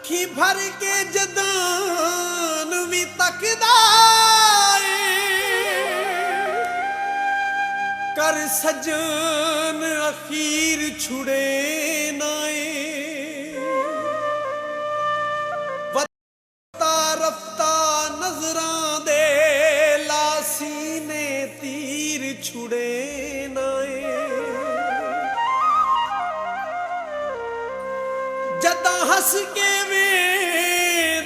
अखी भर के जदान भी तकदा कर सजन अखीर छुड़े नाए वता रफ्ता नजरां दे लासी ने तीर छुड़े नाए जदा हस के वे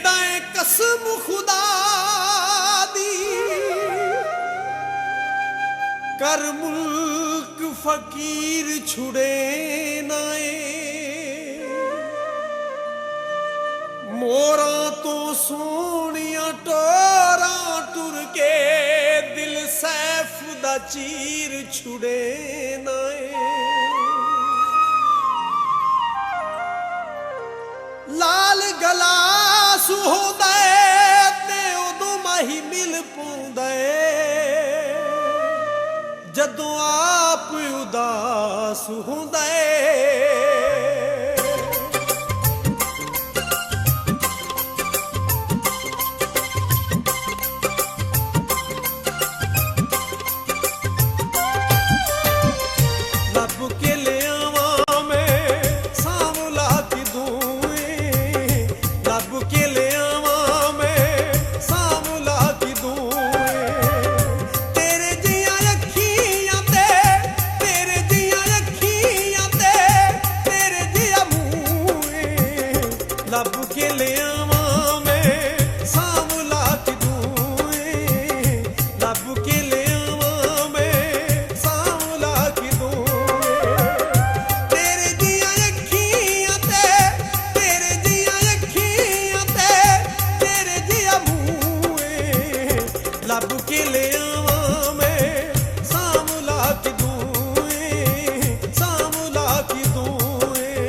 दाए कसम खुदा दी कर मुल्क फकीर छुड़े नाए मोरा तो सोनिया टोरा टुर के दिल सैफ दा चीर छुड़े नाए लाल गलास होंदा ते उदों माही मिल पौंदा जदों आप उदास होंदा लब के ले आवा मैं सांवला की दूएं लब के ले आवा मैं सांवला की दूएं तेरे जिया अखियां ते तेरे जिया अखियां ते तेरे जिया मुँह लब के ले आवा मैं सांवला की दूएं लब के ले आवा मैं सांवला की दूएं तेरे जिया अखियां ते तेरे जिया अखियां ते तेरे जिया मुँह लब के ले आवा मैं सांवला की दूएं सांवला की दूएं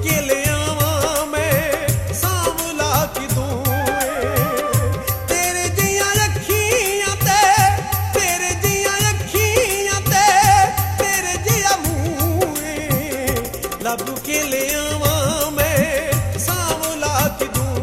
के ले आवा मैं सांवला कि तूं तेरे जिया अखियां ते तेरे जिया अखियां ते तेरे जिया मुंह लब के ले आवा मैं सांवला कि तूं